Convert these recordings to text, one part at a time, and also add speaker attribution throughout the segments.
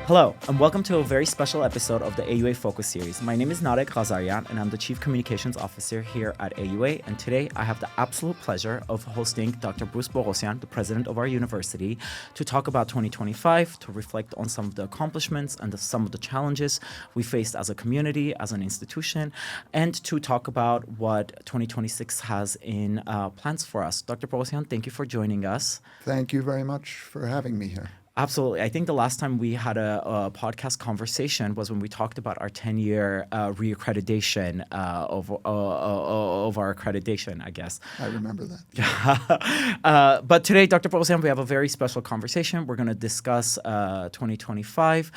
Speaker 1: Hello, and welcome to a very special episode of the AUA Focus Series. My name is Narek Ghazaryan, and I'm the Chief Communications Officer here at AUA. And today I have the absolute pleasure of hosting Dr. Bruce Boghosian, the president of our university, to talk about 2025, to reflect on some of the accomplishments and some of the challenges we faced as a community, as an institution, and to talk about what 2026 has in plans for us. Dr. Boghosian, thank you for joining us.
Speaker 2: Thank you very much for having me here.
Speaker 1: Absolutely. I think the last time we had a podcast conversation was when we talked about our 10-year reaccreditation of our accreditation, I guess.
Speaker 2: I remember that.
Speaker 1: But today, Dr. Boghosian, we have a very special conversation. We're going to discuss 2025.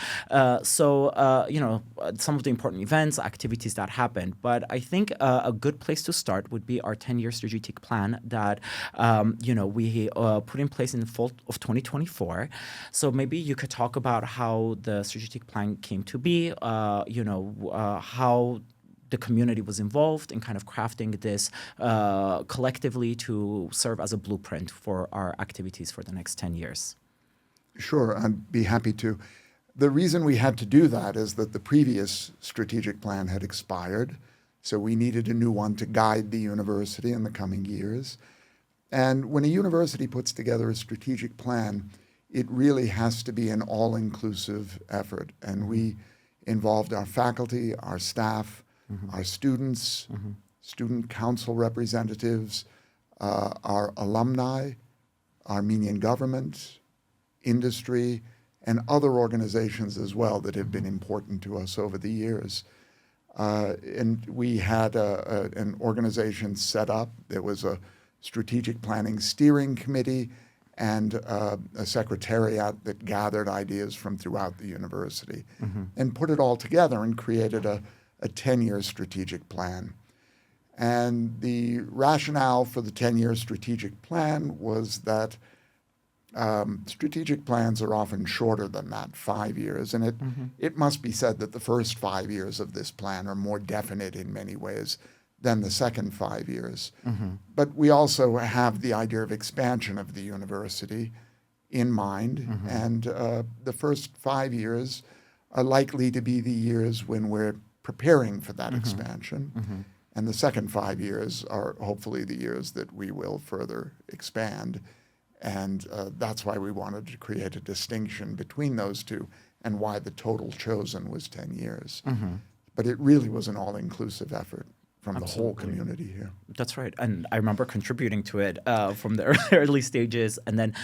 Speaker 1: Some of the important events, activities that happened. But I think a good place to start would be our 10-year strategic plan that, we put in place in the fall of 2024. So maybe you could talk about how the strategic plan came to be, how the community was involved in kind of crafting this collectively to serve as a blueprint for our activities for the next 10 years.
Speaker 2: Sure, I'd be happy to. The reason we had to do that is that the previous strategic plan had expired, so we needed a new one to guide the university in the coming years. And when a university puts together a strategic plan, it really has to be an all-inclusive effort. And we involved our faculty, our staff, our students, student council representatives, our alumni, Armenian government, industry, and other organizations as well that have been important to us over the years. And we had an organization set up. There was a strategic planning steering committee and a secretariat that gathered ideas from throughout the university and put it all together and created a 10-year strategic plan. And the rationale for the 10-year strategic plan was that strategic plans are often shorter than that, 5 years. And it must be said that the first 5 years of this plan are more definite in many ways than the second 5 years. But we also have the idea of expansion of the university in mind. And the first 5 years are likely to be the years when we're preparing for that expansion. And the second 5 years are hopefully the years that we will further expand. And that's why we wanted to create a distinction between those two and why the total chosen was 10 years. But it really was an all-inclusive effort from the whole community here.
Speaker 1: That's right. And I remember contributing to it from the early stages. And then,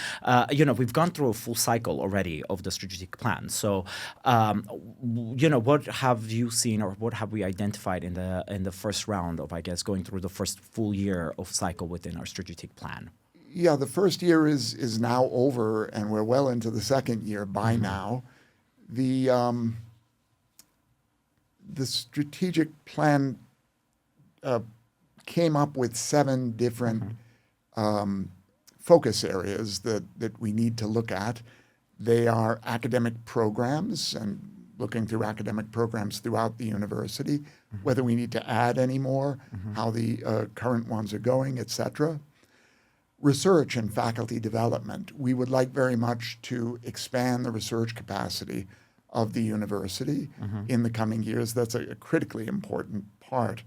Speaker 1: we've gone through a full cycle already of the strategic plan. So, what have you seen or what have we identified in the first round of, I guess, going through the first full year of cycle within our strategic plan?
Speaker 2: Yeah, the first year is now over, and we're well into the second year by now. The strategic plan came up with 7 different focus areas that we need to look at. They are academic programs and looking through academic programs throughout the university, whether we need to add any more, how the current ones are going, etc. Research and faculty development. We would like very much to expand the research capacity of the university in the coming years. That's a critically important part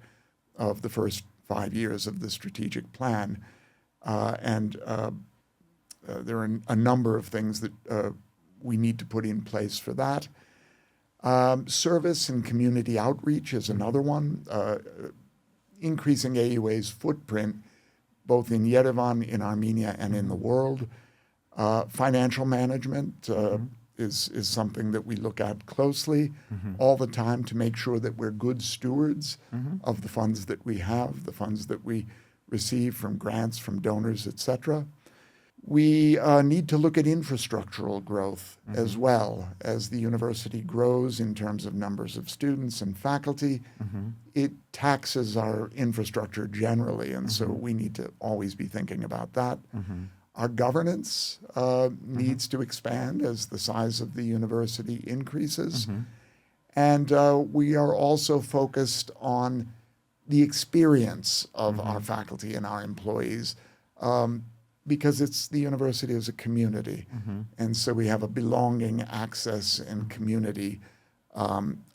Speaker 2: of the first 5 years of the strategic plan. There are a number of things that we need to put in place for that. Service and community outreach is another one. Increasing AUA's footprint, both in Yerevan, in Armenia, and in the world. Financial management is something that we look at closely all the time to make sure that we're good stewards of the funds that we have, the funds that we receive from grants, from donors, etc. We need to look at infrastructural growth as well. As the university grows in terms of numbers of students and faculty, it taxes our infrastructure generally, and so we need to always be thinking about that. Our governance needs to expand as the size of the university increases. And we are also focused on the experience of our faculty and our employees. Because it's the university as a community. And so we have a belonging, access, and community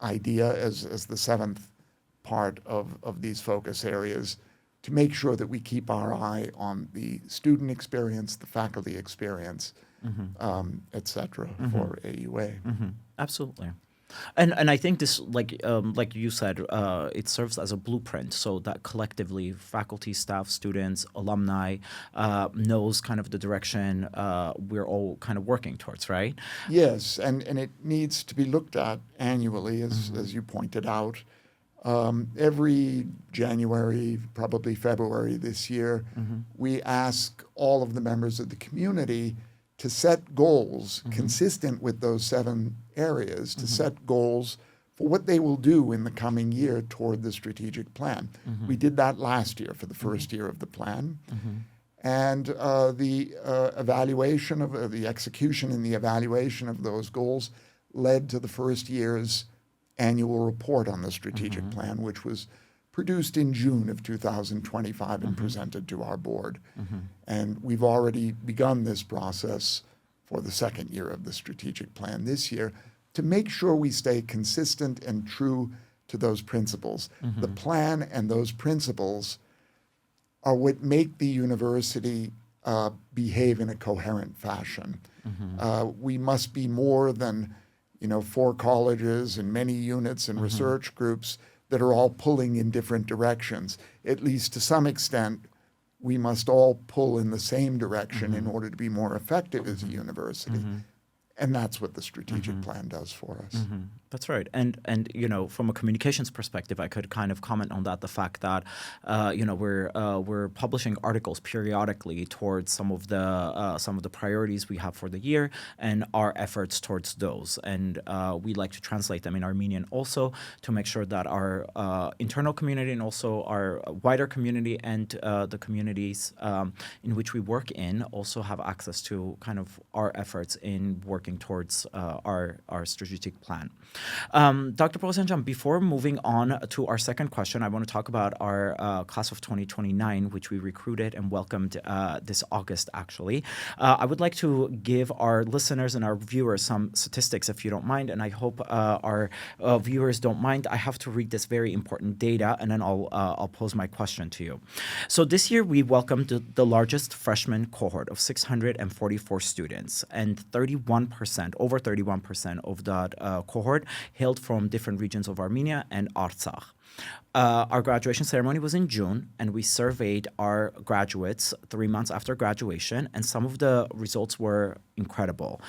Speaker 2: idea as the seventh part of these focus areas, to make sure that we keep our eye on the student experience, the faculty experience, et cetera, for AUA.
Speaker 1: Absolutely. And I think this, like you said, it serves as a blueprint, so that collectively faculty, staff, students, alumni knows kind of the direction we're all kind of working towards, right?
Speaker 2: Yes, and it needs to be looked at annually, as you pointed out. Every January, probably February this year, we ask all of the members of the community to set goals consistent with those 7 areas, to set goals for what they will do in the coming year toward the strategic plan. We did that last year for the first year of the plan. And the evaluation of the execution and the evaluation of those goals led to the first year's annual report on the strategic plan, which was produced in June of 2025 and presented to our board. And we've already begun this process for the second year of the strategic plan this year to make sure we stay consistent and true to those principles. The plan and those principles are what make the university behave in a coherent fashion. We must be more than 4 colleges and many units and research groups that are all pulling in different directions. At least to some extent, we must all pull in the same direction in order to be more effective as a university. And that's what the strategic plan does for us.
Speaker 1: That's right. And from a communications perspective, I could kind of comment on that, the fact that we're publishing articles periodically towards some of the priorities we have for the year and our efforts towards those. And we like to translate them in Armenian also to make sure that our internal community and also our wider community and the communities in which we work in also have access to kind of our efforts in working towards our strategic plan. Dr. Boghosian, before moving on to our second question, I want to talk about our class of 2029, which we recruited and welcomed this August, actually. I would like to give our listeners and our viewers some statistics, if you don't mind, and I hope our viewers don't mind. I have to read this very important data, and then I'll pose my question to you. So this year, we welcomed the largest freshman cohort of 644 students, and over 31% of that cohort hailed from different regions of Armenia and Artsakh. Our graduation ceremony was in June, and we surveyed our graduates 3 months after graduation, and some of the results were incredible.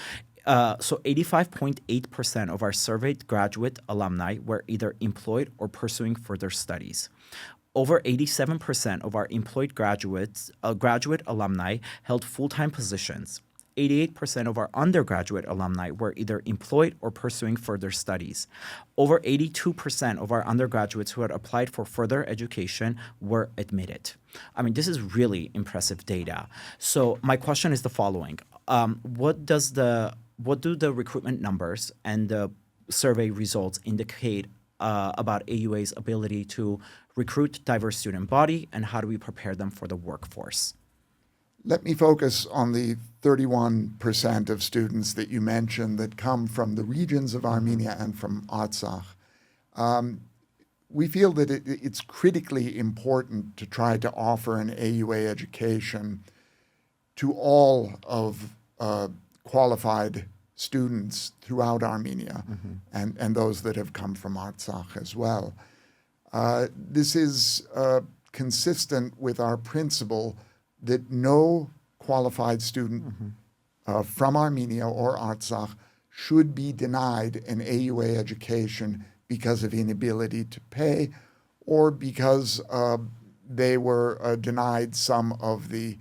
Speaker 1: So 85.8% of our surveyed graduate alumni were either employed or pursuing further studies. Over 87% of our employed graduate alumni held full-time positions. 88% of our undergraduate alumni were either employed or pursuing further studies. Over 82% of our undergraduates who had applied for further education were admitted. I mean, this is really impressive data. So my question is the following. What do the recruitment numbers and the survey results indicate about AUA's ability to recruit diverse student body, and how do we prepare them for the workforce?
Speaker 2: Let me focus on the 31% of students that you mentioned that come from the regions of Armenia and from Artsakh. We feel that it's critically important to try to offer an AUA education to all of qualified students throughout Armenia and those that have come from Artsakh as well. This is consistent with our principle that no qualified student from Armenia or Artsakh should be denied an AUA education because of inability to pay or because they were denied some of the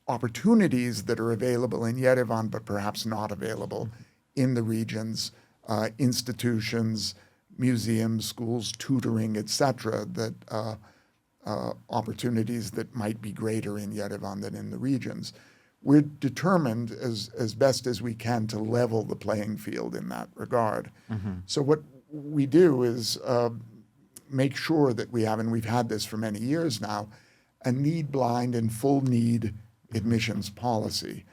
Speaker 2: opportunities that are available in Yerevan but perhaps not available in the regions, institutions, museums, schools, tutoring, etc., that opportunities that might be greater in Yerevan than in the regions. We're determined as best as we can to level the playing field in that regard. So what we do is make sure that we have, and we've had this for many years now, a need-blind and full need admissions policy.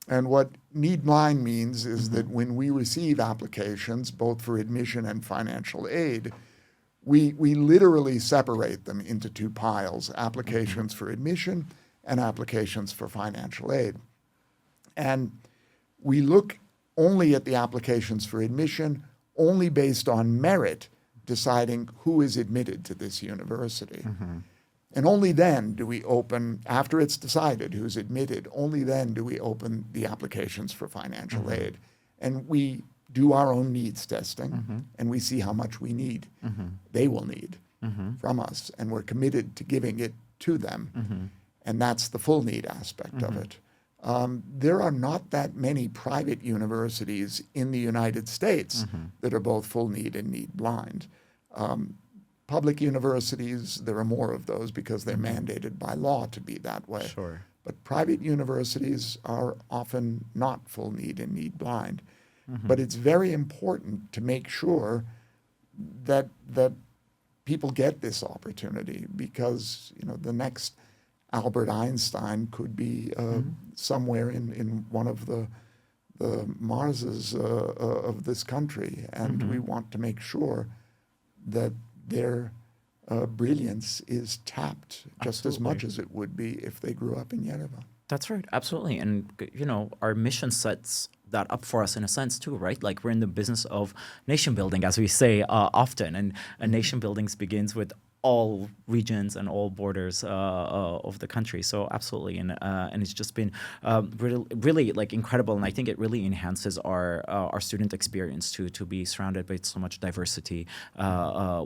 Speaker 2: And what need blind means is that when we receive applications, both for admission and financial aid, we literally separate them into two piles, applications for admission and applications for financial aid. And we look only at the applications for admission, only based on merit, deciding who is admitted to this university. And only then do we open, after it's decided who's admitted, only then do we open the applications for financial aid. And we do our own needs testing, and we see how much we need, they will need from us, and we're committed to giving it to them. And that's the full need aspect of it. There are not that many private universities in the United States that are both full need and need blind. Public universities, there are more of those because they're mandated by law to be that way.
Speaker 1: Sure.
Speaker 2: But private universities are often not full need and need blind. But it's very important to make sure that people get this opportunity, because the next Albert Einstein could be somewhere in one of the Marses of this country, and we want to make sure that their brilliance is tapped just as much as it would be if they grew up in Yerevan.
Speaker 1: That's right, absolutely. And, our mission sets that up for us in a sense too, right? Like, we're in the business of nation building, as we say often, and nation building begins with all regions and all borders of the country. So absolutely, and it's just been really like incredible, and I think it really enhances our student experience to be surrounded by so much diversity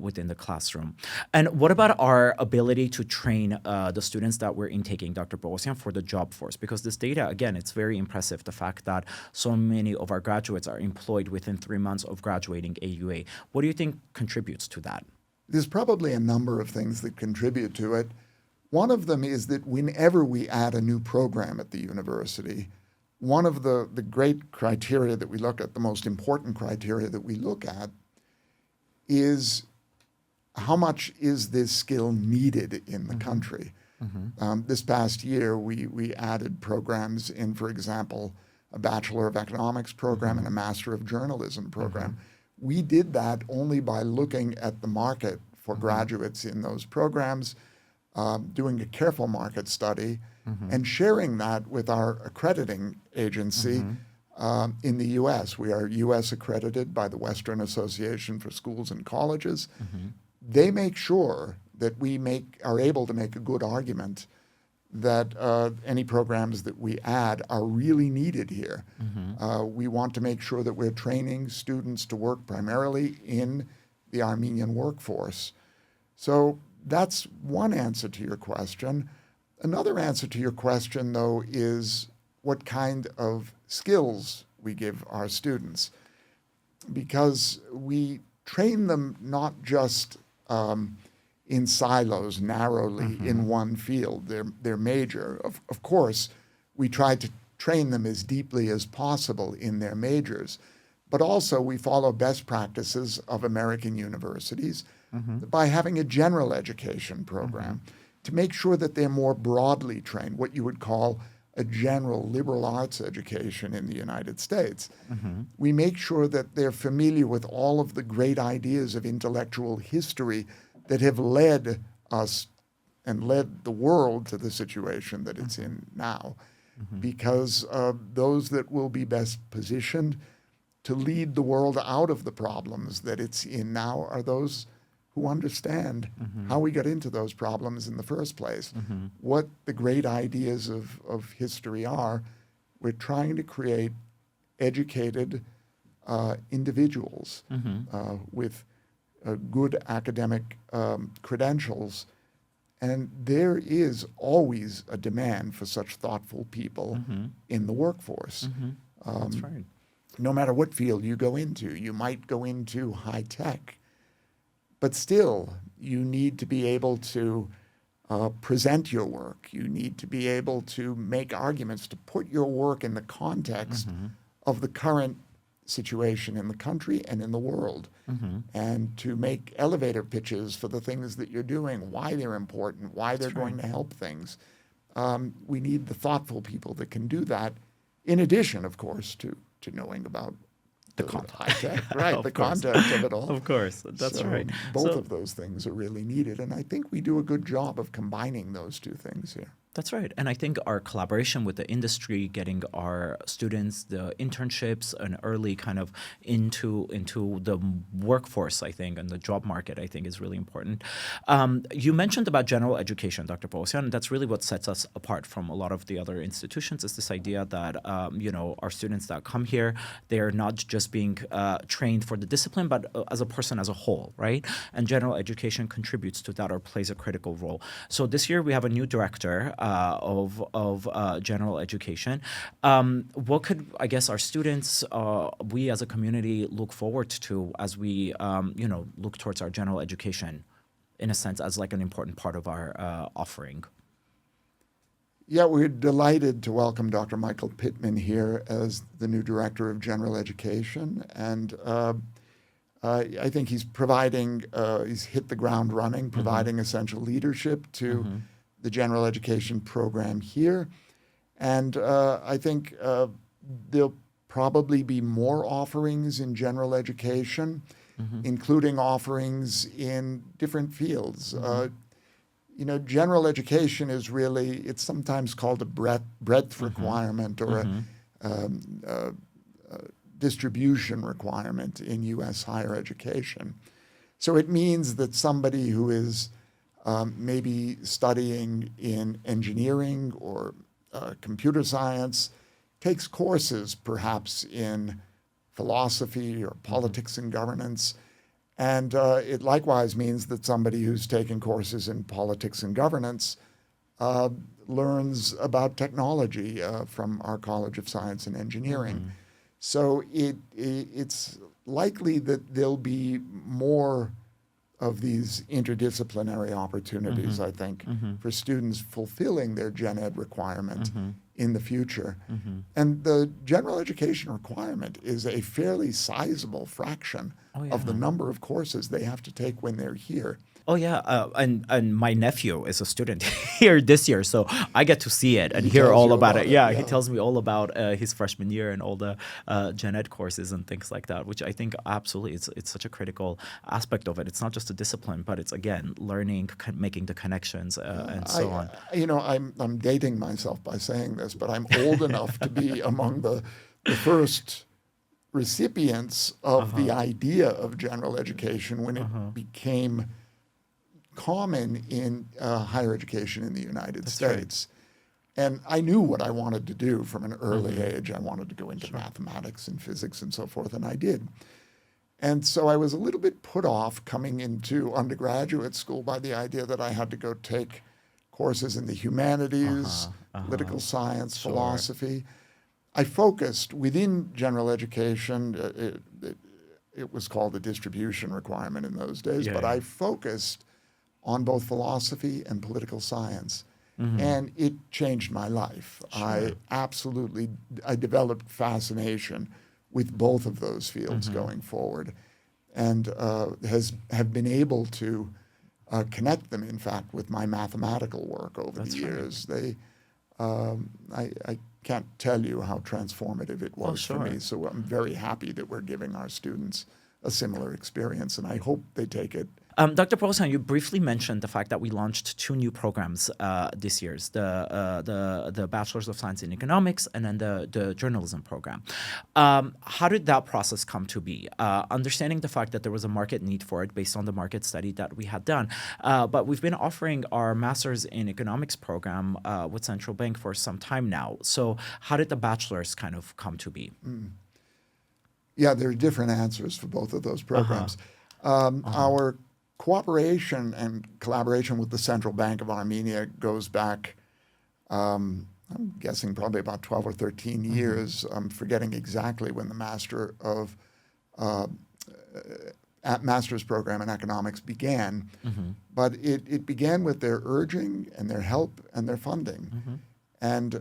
Speaker 1: within the classroom. And what about our ability to train the students that we're intaking, Dr. Boghosian, for the job force? Because this data, again, it's very impressive, the fact that so many of our graduates are employed within 3 months of graduating AUA. What do you think contributes to that?
Speaker 2: There's probably a number of things that contribute to it. One of them is that whenever we add a new program at the university, one of the great criteria that we look at, the most important criteria that we look at, is how much is this skill needed in the country. This past year, we added programs in, for example, a Bachelor of Economics program and a Master of Journalism program. We did that only by looking at the market for graduates in those programs, doing a careful market study, and sharing that with our accrediting agency in the U.S. We are U.S. accredited by the Western Association for Schools and Colleges. They make sure that we are able to make a good argument that any programs that we add are really needed here. We want to make sure that we're training students to work primarily in the Armenian workforce. So that's one answer to your question. Another answer to your question, though, is what kind of skills we give our students. Because we train them not just in silos, narrowly in one field, their major. Of course, we try to train them as deeply as possible in their majors, but also we follow best practices of American universities by having a general education program to make sure that they're more broadly trained, what you would call a general liberal arts education in the United States. We make sure that they're familiar with all of the great ideas of intellectual history that have led us and led the world to the situation that it's in now, because those that will be best positioned to lead the world out of the problems that it's in now are those who understand how we got into those problems in the first place, what the great ideas of history are. We're trying to create educated individuals with good academic credentials, and there is always a demand for such thoughtful people in the workforce.
Speaker 1: That's right.
Speaker 2: No matter what field you go into, you might go into high tech, but still you need to be able to present your work. You need to be able to make arguments, to put your work in the context of the current situation in the country and in the world, and to make elevator pitches for the things that you're doing, why they're important, why they're going to help things. we need the thoughtful people that can do that, in addition, of course, to knowing about
Speaker 1: the content.
Speaker 2: High tech, right? The
Speaker 1: course.
Speaker 2: Content of it all.
Speaker 1: Of course, that's right.
Speaker 2: Both of those things are really needed, and I think we do a good job of combining those two things here.
Speaker 1: That's right. And I think our collaboration with the industry, getting our students the internships and early kind of into the workforce, I think, and the job market, I think is really important. You mentioned about general education, Dr. Boghosian, and that's really what sets us apart from a lot of the other institutions is this idea that, our students that come here, they're not just being trained for the discipline, but as a person as a whole, right? And general education contributes to that or plays a critical role. So this year we have a new director of general education. What could, I guess, our students, we as a community look forward to as we, look towards our general education, in a sense, as like an important part of our offering?
Speaker 2: Yeah, we're delighted to welcome Dr. Michael Pittman here as the new director of general education. And I think he's providing, he's hit the ground running, providing essential leadership to the general education program here. And I think there'll probably be more offerings in general education, including offerings in different fields. General education is really, it's sometimes called a breadth requirement or a distribution requirement in U.S. higher education. So it means that somebody who is maybe studying in engineering or computer science takes courses perhaps in philosophy or politics and governance. And it likewise means that somebody who's taken courses in politics and governance learns about technology from our College of Science and Engineering. So it's likely that there'll be more of these interdisciplinary opportunities, I think, for students fulfilling their gen ed requirement in the future. And the general education requirement is a fairly sizable fraction of the number of courses they have to take when they're here.
Speaker 1: Oh, yeah. And my nephew is a student here this year, so I get to see it and hear all about it. Yeah, he tells me all about his freshman year and all the gen ed courses and things like that, which I think absolutely it's such a critical aspect of it. It's not just a discipline, but it's, again, learning, making the connections and so on.
Speaker 2: I'm dating myself by saying this, but I'm old enough to be among the first recipients of the idea of general education when it became common in higher education in the United States. Right. And I knew what I wanted to do from an early age. I wanted to go into mathematics and physics and so forth, and I did. And so I was a little bit put off coming into undergraduate school by the idea that I had to go take courses in the humanities, political science, philosophy. I focused within general education, it was called the distribution requirement in those days, but I focused on both philosophy and political science. And it changed my life. I developed fascination with both of those fields going forward, and have been able to connect them, in fact, with my mathematical work over the years. I can't tell you how transformative it was for me. So I'm very happy that we're giving our students a similar experience, and I hope they take it.
Speaker 1: Dr. Boghosian, you briefly mentioned the fact that we launched 2 new programs this year, the Bachelor's of Science in Economics and then the journalism program. How did that process come to be? Understanding the fact that there was a market need for it based on the market study that we had done. But we've been offering our Master's in Economics program with Central Bank for some time now. So how did the Bachelor's kind of come to be?
Speaker 2: Yeah, there are different answers for both of those programs. Our cooperation and collaboration with the Central Bank of Armenia goes back, I'm guessing probably about 12 or 13 years. I'm forgetting exactly when the master's program in economics began. But it began with their urging and their help and their funding. And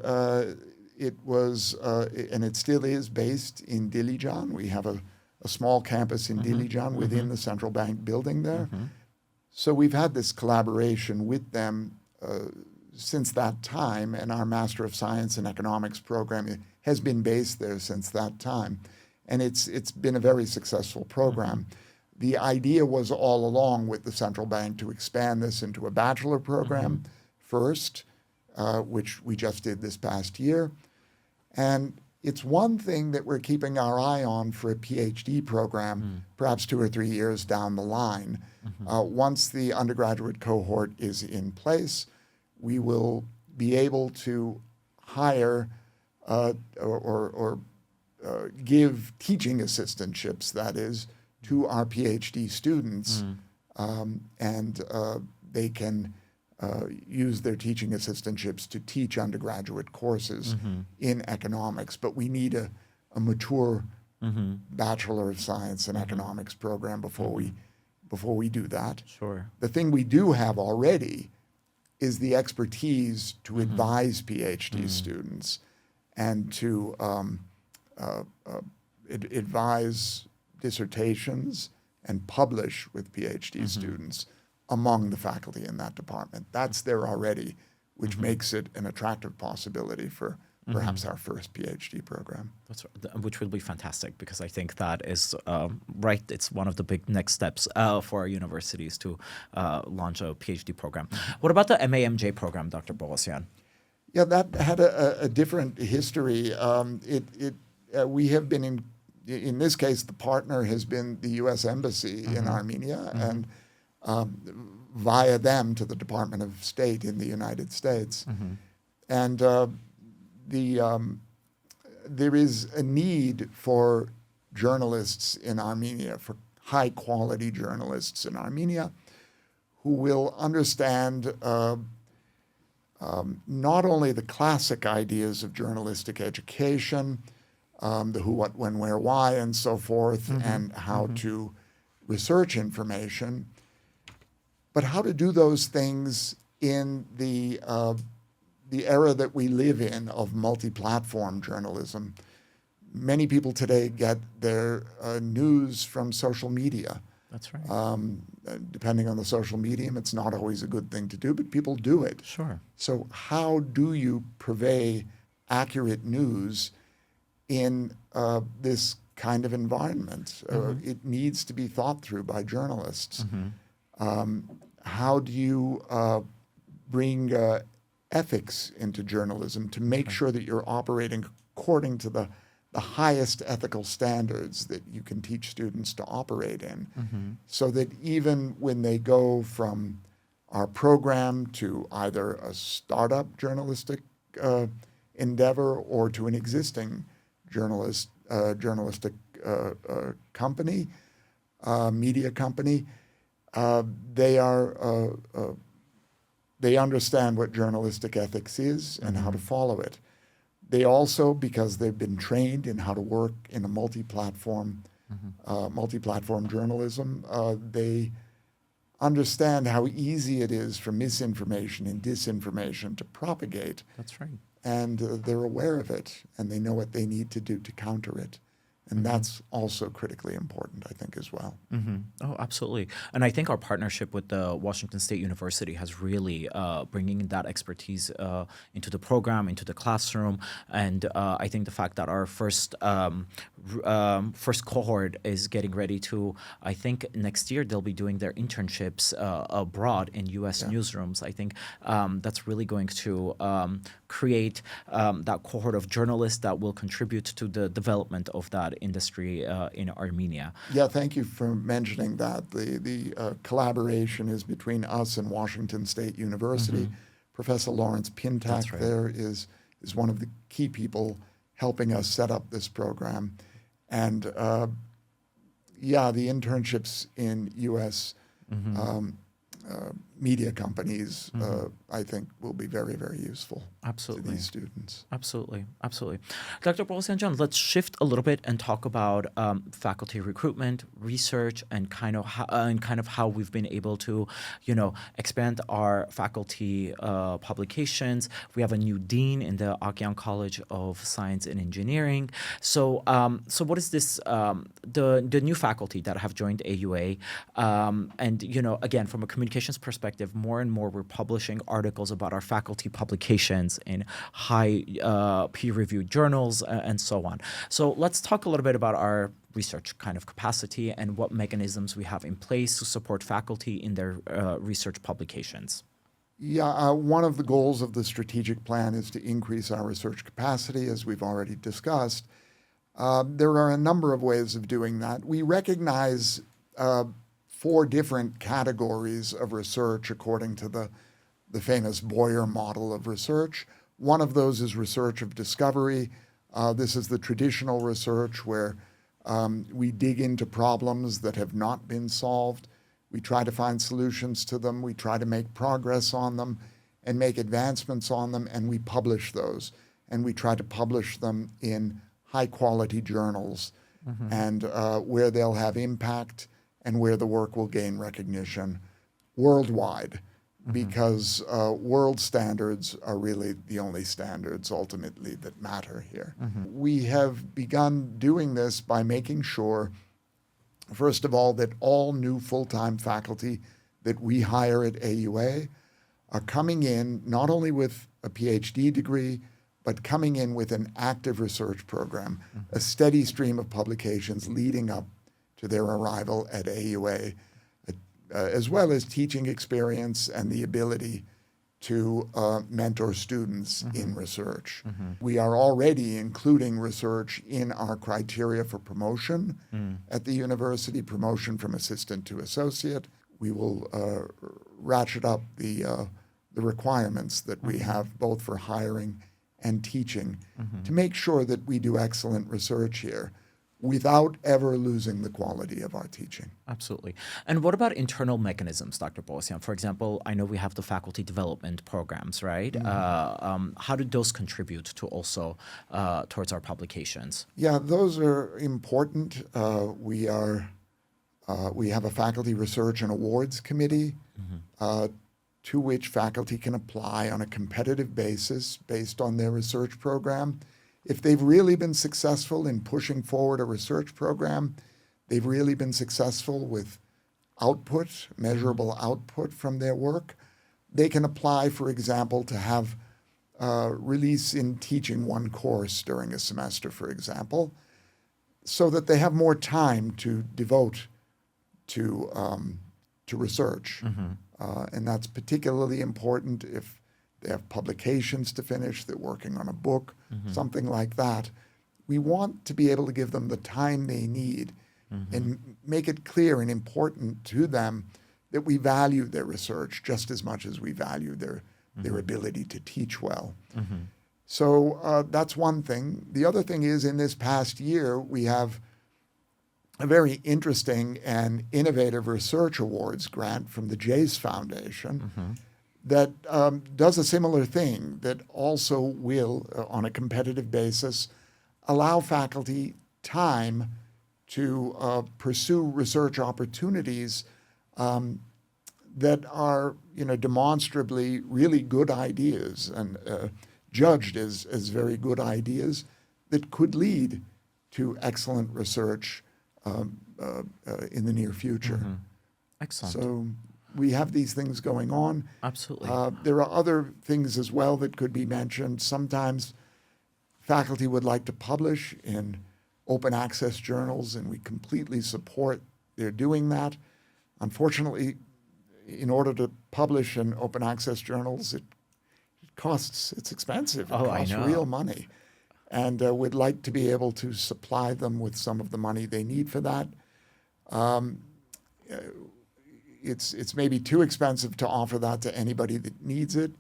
Speaker 2: it was, and it still is, based in Dilijan. We have a small campus in Dilijan within the Central Bank building there. So we've had this collaboration with them since that time, and our Master of Science in Economics program has been based there since that time. And it's been a very successful program. The idea was all along with the central bank to expand this into a bachelor program first, which we just did this past year. And it's one thing that we're keeping our eye on for a PhD program, perhaps 2 or 3 years down the line. Once the undergraduate cohort is in place, we will be able to hire or give teaching assistantships, that is, to our PhD students, and they can use their teaching assistantships to teach undergraduate courses in economics. But we need a mature Bachelor of Science in Economics program before we do that.
Speaker 1: Sure.
Speaker 2: The thing we do have already is the expertise to advise PhD students and to advise dissertations and publish with PhD students among the faculty in that department. That's there already, which makes it an attractive possibility for perhaps our first PhD program.
Speaker 1: That's which will be fantastic, because I think that is right. It's one of the big next steps for our universities to launch a PhD program. What about the MAMJ program, Dr. Boghosian?
Speaker 2: Yeah, that had a different history. We have been in this case, the partner has been the U.S. Embassy in Armenia, and via them to the Department of State in the United States. And there is a need for journalists in Armenia, for high-quality journalists in Armenia, who will understand not only the classic ideas of journalistic education, the who, what, when, where, why, and so forth, and how to research information, but how to do those things in the era that we live in of multi-platform journalism. Many people today get their news from social media.
Speaker 1: That's right.
Speaker 2: Depending on the social medium, it's not always a good thing to do, but people do it.
Speaker 1: Sure.
Speaker 2: So how do you purvey accurate news in this kind of environment? It needs to be thought through by journalists. How do you bring ethics into journalism to make sure that you're operating according to the highest ethical standards that you can teach students to operate in, so that even when they go from our program to either a startup journalistic endeavor or to an existing journalistic company, media company, they understand what journalistic ethics is and how to follow it. They also, because they've been trained in how to work in a multi-platform journalism, they understand how easy it is for misinformation and disinformation to propagate.
Speaker 1: That's right.
Speaker 2: And they're aware of it, and they know what they need to do to counter it. And that's also critically important, I think, as well. Oh, absolutely. And I think our partnership with the Washington State University has really bringing that expertise into the program, into the classroom. And I think the fact that our first cohort is getting ready to, I think next year they'll be doing their internships abroad in U.S. newsrooms. I think that's really going to create that cohort of journalists that will contribute to the development of that industry in Armenia. Yeah, thank you for mentioning that. The collaboration is between us and Washington State University. Professor Lawrence Pintak there is one of the key people helping us set up this program. And the internships in U.S. Media companies, I think, will be very, very useful to these students.
Speaker 1: Absolutely. Dr. Boghosian, let's shift a little bit and talk about faculty recruitment, research, and kind of how we've been able to, expand our faculty publications. We have a new dean in the Agyan College of Science and Engineering. So what is this? The new faculty that have joined AUA, and again, from a communications perspective, perspective, more and more we're publishing articles about our faculty publications in high peer-reviewed journals and so on. So let's talk a little bit about our research kind of capacity and what mechanisms we have in place to support faculty in their research publications.
Speaker 2: Yeah, one of the goals of the strategic plan is to increase our research capacity, as we've already discussed. There are a number of ways of doing that. We recognize 4 different categories of research according to the famous Boyer model of research. One of those is research of discovery. This is the traditional research where we dig into problems that have not been solved. We try to find solutions to them. We try to make progress on them and make advancements on them, and we publish those. And we try to publish them in high-quality journals and where they'll have impact and where the work will gain recognition worldwide, because world standards are really the only standards ultimately that matter here. We have begun doing this by making sure, first of all, that all new full-time faculty that we hire at AUA are coming in not only with a PhD degree, but coming in with an active research program, a steady stream of publications leading up to their arrival at AUA, as well as teaching experience and the ability to mentor students in research. We are already including research in our criteria for promotion at the university, promotion from assistant to associate. We will ratchet up the requirements that we have both for hiring and teaching to make sure that we do excellent research here without ever losing the quality of our teaching.
Speaker 1: Absolutely. And what about internal mechanisms, Dr. Boghosian? For example, I know we have the faculty development programs, right? How do those contribute to also towards our publications?
Speaker 2: Yeah, those are important. We have a faculty research and awards committee to which faculty can apply on a competitive basis based on their research program. If they've really been successful in pushing forward a research program, they've really been successful with output, measurable output from their work, they can apply, for example, to have release in teaching one course during a semester, for example, so that they have more time to devote to research. And that's particularly important if they have publications to finish, they're working on a book, something like that. We want to be able to give them the time they need and make it clear and important to them that we value their research just as much as we value their ability to teach well. So that's one thing. The other thing is, in this past year, we have a very interesting and innovative research awards grant from the Jace Foundation that does a similar thing, that also will, on a competitive basis, allow faculty time to pursue research opportunities that are, demonstrably really good ideas and judged as very good ideas that could lead to excellent research in the near future.
Speaker 1: Excellent.
Speaker 2: So we have these things going on.
Speaker 1: Absolutely.
Speaker 2: There are other things as well that could be mentioned. Sometimes faculty would like to publish in open access journals, and we completely support their doing that. Unfortunately, in order to publish in open access journals, it's expensive. It costs real money. And we'd like to be able to supply them with some of the money they need for that. It's maybe too expensive to offer that to anybody that needs it,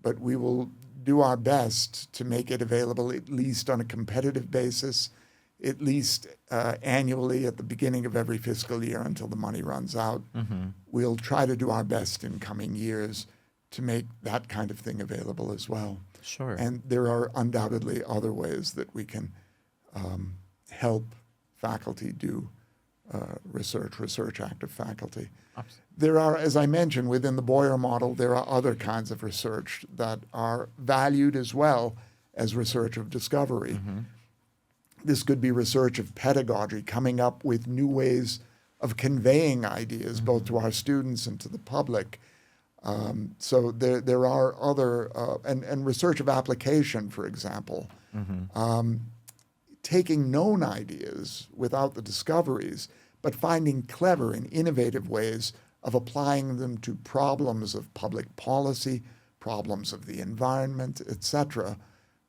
Speaker 2: but we will do our best to make it available at least on a competitive basis, at least annually at the beginning of every fiscal year until the money runs out. We'll try to do our best in coming years to make that kind of thing available as well.
Speaker 1: Sure.
Speaker 2: And there are undoubtedly other ways that we can help faculty do research active faculty.
Speaker 1: Absolutely.
Speaker 2: There are, as I mentioned, within the Boyer model, there are other kinds of research that are valued as well as research of discovery. This could be research of pedagogy, coming up with new ways of conveying ideas both to our students and to the public. So there are other, and research of application, for example, taking known ideas without the discoveries, but finding clever and innovative ways of applying them to problems of public policy, problems of the environment, etc.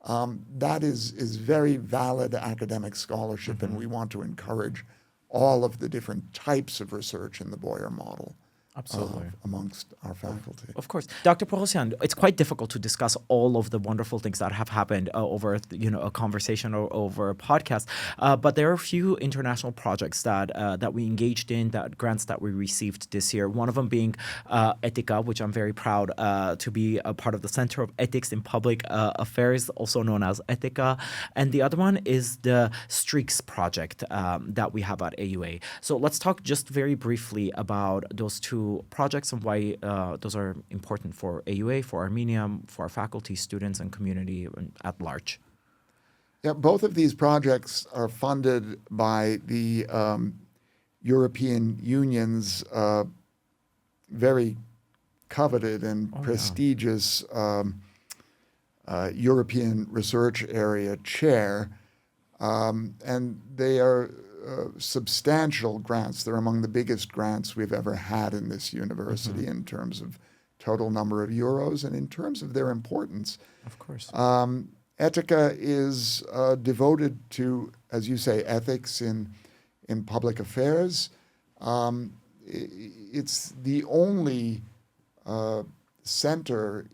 Speaker 2: That is very valid academic scholarship, and we want to encourage all of the different types of research in the Boyer model.
Speaker 1: Absolutely.
Speaker 2: Amongst our faculty.
Speaker 1: Of course. Dr. Boghosian, it's quite difficult to discuss all of the wonderful things that have happened over a conversation or over a podcast, but there are a few international projects that we engaged in, that grants that we received this year, one of them being Etica, which I'm very proud to be a part of the Center of Ethics in Public Affairs, also known as Etica, and the other one is the Streaks project that we have at AUA. So let's talk just very briefly about those two projects and why those are important for AUA, for Armenia, for our faculty, students, and community at large.
Speaker 2: Yeah, both of these projects are funded by the European Union's very coveted and prestigious European Research Area Chair, and they are substantial grants. They're among the biggest grants we've ever had in this university in terms of total number of euros and in terms of their importance.
Speaker 1: Of course.
Speaker 2: Etica is devoted to, as you say, ethics in public affairs. It's the only center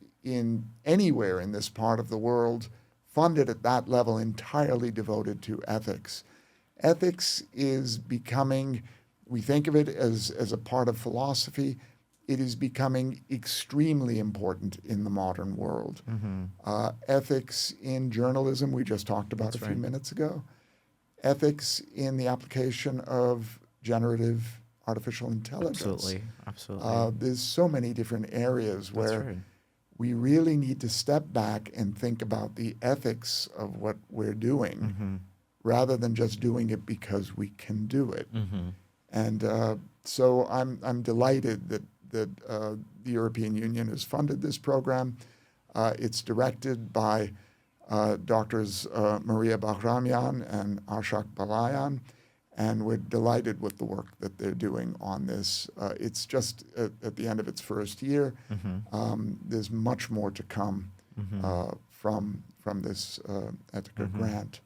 Speaker 2: anywhere in this part of the world funded at that level entirely devoted to ethics. Ethics is becoming, we think of it as a part of philosophy, it is becoming extremely important in the modern world. Ethics in journalism, we just talked about a few minutes ago. Ethics in the application of generative artificial intelligence.
Speaker 1: Absolutely.
Speaker 2: There's so many different areas where we really need to step back and think about the ethics of what we're doing, rather than just doing it because we can do it. And so I'm delighted that the European Union has funded this program. It's directed by Doctors Maria Boghosian and Ashok Balayan, and we're delighted with the work that they're doing on this. It's just at the end of its first year. There's much more to come from this Etica grant.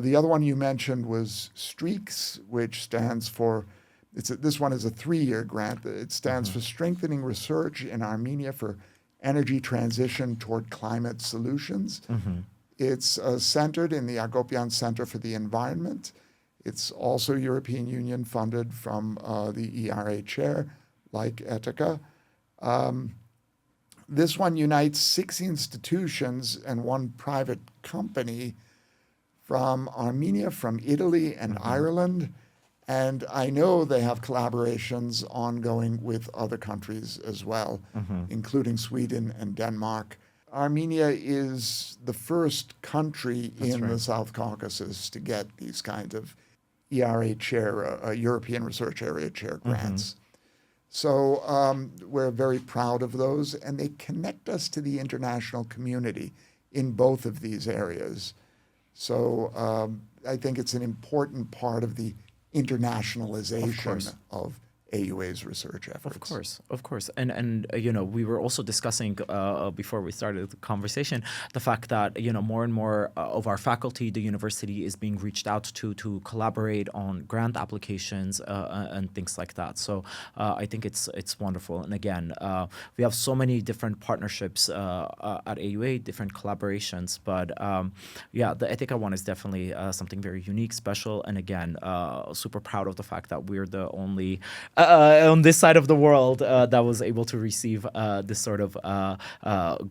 Speaker 2: The other one you mentioned was Streaks, which stands for, this one is a 3-year grant. It stands for Strengthening Research in Armenia for Energy Transition Toward Climate Solutions. It's centered in the Agopian Center for the Environment. It's also European Union funded from the ERA chair, like Etica. This one unites 6 institutions and 1 private company from Armenia, from Italy and Ireland, and I know they have collaborations ongoing with other countries as well, including Sweden and Denmark. Armenia is the first country in the South Caucasus to get these kinds of ERA chair, European Research Area Chair grants. So we're very proud of those, and they connect us to the international community in both of these areas. So I think it's an important part of the internationalization of AUA's research efforts.
Speaker 1: Of course. And we were also discussing before we started the conversation the fact that more and more of our faculty, the university is being reached out to collaborate on grant applications and things like that. So I think it's wonderful. And again, we have so many different partnerships at AUA, different collaborations. But the Etica one is definitely something very unique, special, and again, super proud of the fact that we're the only on this side of the world that was able to receive this sort of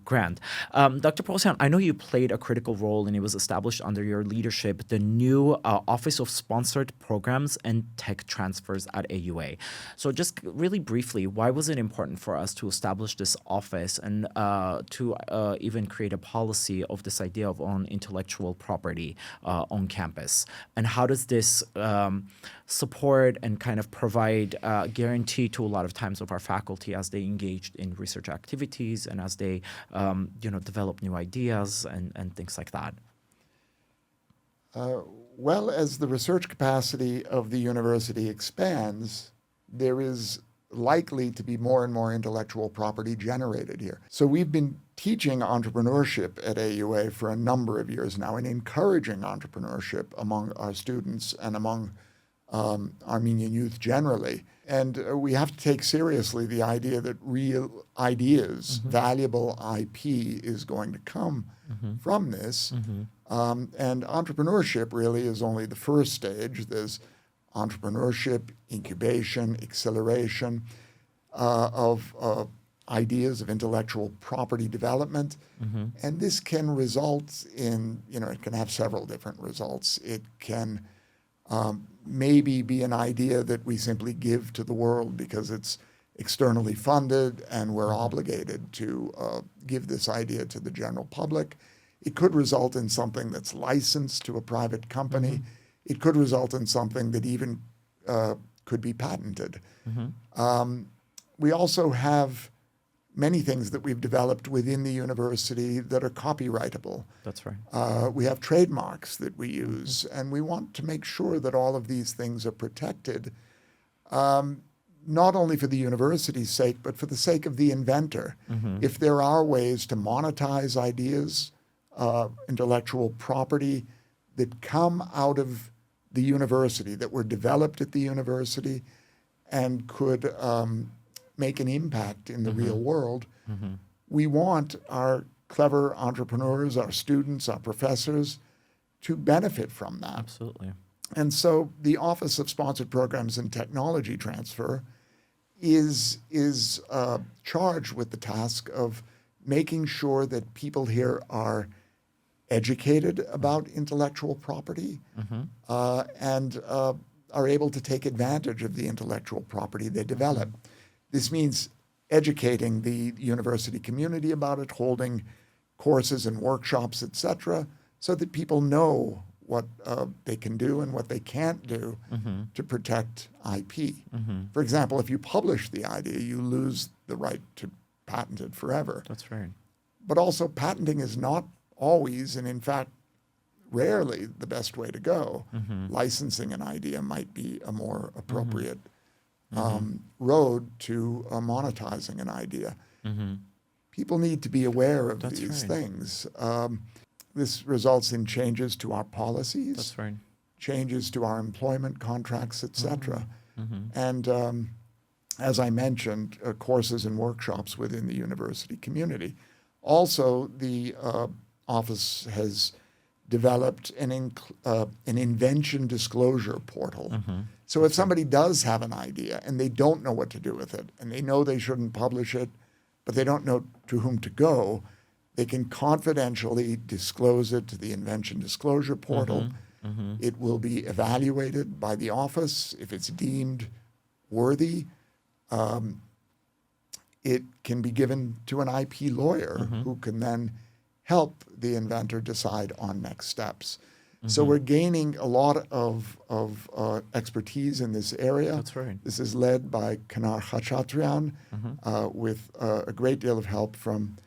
Speaker 1: grant. Dr. Boghosian, I know you played a critical role, and it was established under your leadership, the new Office of Sponsored Programs and Tech Transfers at AUA. So just really briefly, why was it important for us to establish this office and to even create a policy of this idea of on intellectual property on campus? And how does this support and kind of provide guarantee to a lot of times of our faculty as they engaged in research activities and as they, develop new ideas and things like that?
Speaker 2: Well, as the research capacity of the university expands, there is likely to be more and more intellectual property generated here. So we've been teaching entrepreneurship at AUA for a number of years now and encouraging entrepreneurship among our students and among Armenian youth generally. And we have to take seriously the idea that real ideas, valuable IP is going to come from this. And entrepreneurship really is only the first stage. There's entrepreneurship, incubation, acceleration of ideas of intellectual property development. And this can result in, it can have several different results. It can maybe be an idea that we simply give to the world because it's externally funded and we're obligated to give this idea to the general public. It could result in something that's licensed to a private company. It could result in something that even could be patented. We also have many things that we've developed within the university that are copyrightable.
Speaker 1: That's right.
Speaker 2: We have trademarks that we use, and we want to make sure that all of these things are protected, not only for the university's sake, but for the sake of the inventor. If there are ways to monetize ideas, intellectual property that come out of the university, that were developed at the university and could make an impact in the real world, we want our clever entrepreneurs, our students, our professors to benefit from that.
Speaker 1: Absolutely.
Speaker 2: And so the Office of Sponsored Programs and Technology Transfer is charged with the task of making sure that people here are educated about intellectual property and are able to take advantage of the intellectual property they develop. This means educating the university community about it, holding courses and workshops, etc., so that people know what they can do and what they can't do to protect IP. For example, if you publish the idea, you lose the right to patent it forever.
Speaker 1: That's right.
Speaker 2: But also patenting is not always, and in fact, rarely the best way to go. Licensing an idea might be a more appropriate road to monetizing an idea. People need to be aware of these things. This results in changes to our policies,
Speaker 1: That's right.
Speaker 2: changes to our employment contracts, etc. And as I mentioned, courses and workshops within the university community. Also, the office has developed an invention disclosure portal. So if somebody does have an idea and they don't know what to do with it, and they know they shouldn't publish it, but they don't know to whom to go, they can confidentially disclose it to the invention disclosure portal. It will be evaluated by the office. If it's deemed worthy, it can be given to an IP lawyer who can then help the inventor decide on next steps. So we're gaining a lot of expertise in this area.
Speaker 1: That's right.
Speaker 2: This is led by Narek Ghazaryan with a great deal of help from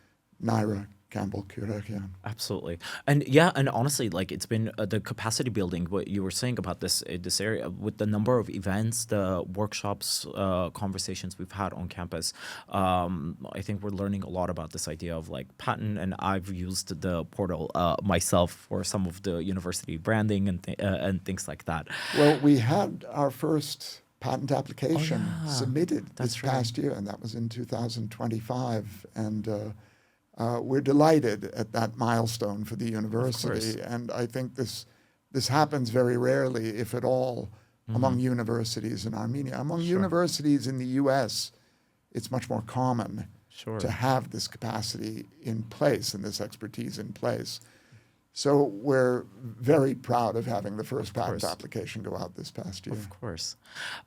Speaker 2: Narek Ghazaryan.
Speaker 1: Absolutely. And honestly, like it's been the capacity building, what you were saying about this area with the number of events, the workshops, conversations we've had on campus. I think we're learning a lot about this idea of like patent, and I've used the portal myself for some of the university branding and things like that.
Speaker 2: Well, we had our first patent application submitted this
Speaker 1: right.
Speaker 2: past year, and that was in 2025. And we're delighted at that milestone for the university, and I think this happens very rarely, if at all, among universities in Armenia. Among universities in the U.S., it's much more common to have this capacity in place and this expertise in place. So we're very proud of having the first patent application go out this past year.
Speaker 1: Of course.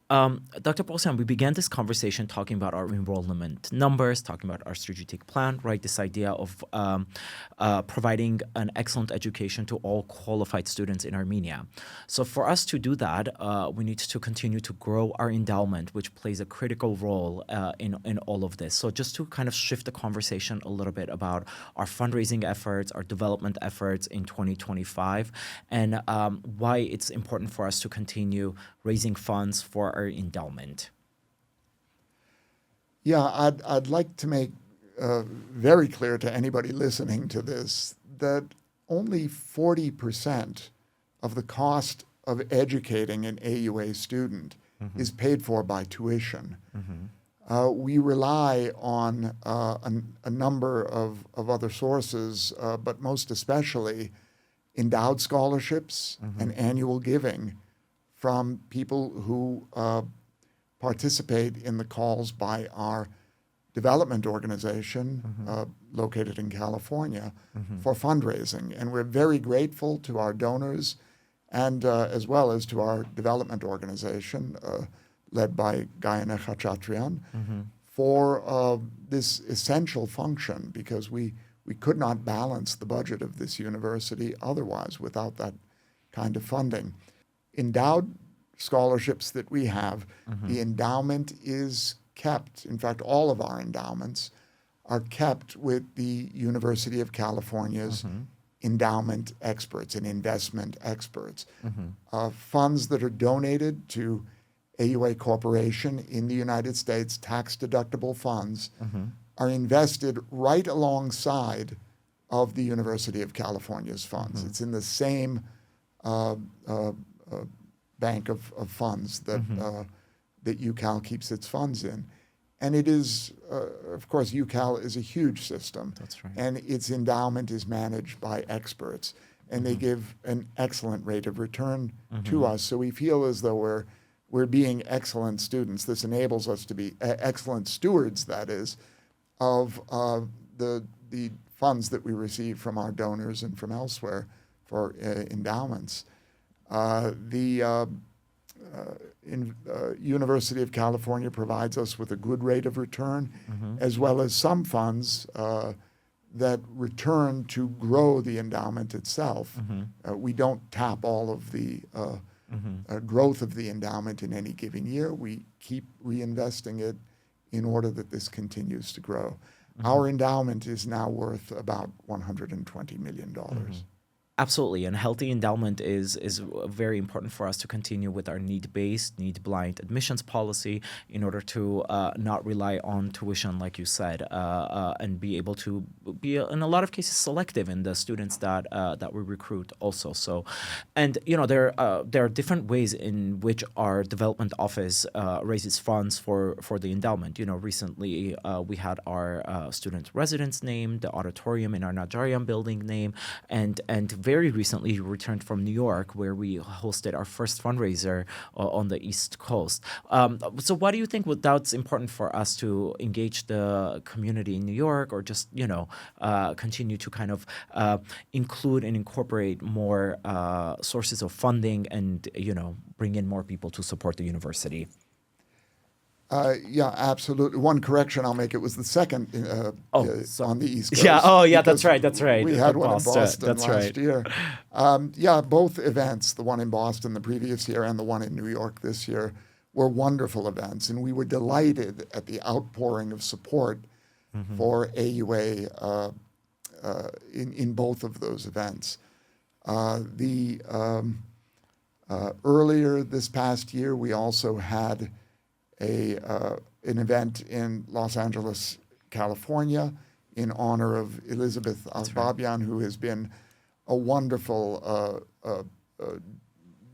Speaker 1: Dr. Boghosian, we began this conversation talking about our enrollment numbers, talking about our strategic plan, right? This idea of providing an excellent education to all qualified students in Armenia. So for us to do that, we need to continue to grow our endowment, which plays a critical role in all of this. So just to kind of shift the conversation a little bit about our fundraising efforts, our development efforts in 2025, and why it's important for us to continue raising funds for our endowment.
Speaker 2: Yeah, I'd like to make very clear to anybody listening to this that only 40% of the cost of educating an AUA student is paid for by tuition. We rely on a number of other sources, but most especially endowed scholarships and annual giving from people who participate in the calls by our development organization located in California for fundraising. And we're very grateful to our donors and as well as to our development organization led by Narek Ghazaryan for this essential function, because we could not balance the budget of this university otherwise without that kind of funding. Endowed scholarships that we have, the endowment is kept. In fact, all of our endowments are kept with the University of California's endowment experts and investment experts. Funds that are donated to AUA Corporation in the United States, tax-deductible funds, are invested right alongside of the University of California's funds. It's in the same bank of funds that that UCal keeps its funds in. And it is, of course, UCal is a huge system.
Speaker 1: That's right.
Speaker 2: And its endowment is managed by experts. And they give an excellent rate of return to us. So we feel as though we're being excellent students. This enables us to be excellent stewards, that is, of the funds that we receive from our donors and from elsewhere for endowments. University of California provides us with a good rate of return, as well as some funds that return to grow the endowment itself. We don't tap all of the growth of the endowment in any given year. We keep reinvesting it in order that this continues to grow. Our endowment is now worth about $120 million.
Speaker 1: Absolutely, and healthy endowment is very important for us to continue with our need-based, need-blind admissions policy in order to not rely on tuition, like you said, and be able to be, in a lot of cases, selective in the students that we recruit also. So, and there are different ways in which our development office raises funds for the endowment. Recently we had our student residence name, the auditorium in our Ghazaryan building name, and very recently returned from New York, where we hosted our first fundraiser on the East Coast. So why do you think that's important for us to engage the community in New York, or just, continue to kind of include and incorporate more sources of funding and, bring in more people to support the university?
Speaker 2: Yeah, absolutely. One correction I'll make: it was the second on the East Coast.
Speaker 1: Yeah. Oh, yeah. That's right.
Speaker 2: We had one in Boston
Speaker 1: last
Speaker 2: year. Yeah, both events, the one in Boston the previous year and the one in New York this year, were wonderful events, and we were delighted at the outpouring of support for AUA in both of those events. Earlier this past year, we also had an event in Los Angeles, California, in honor of Elizabeth Albabian, who has been a wonderful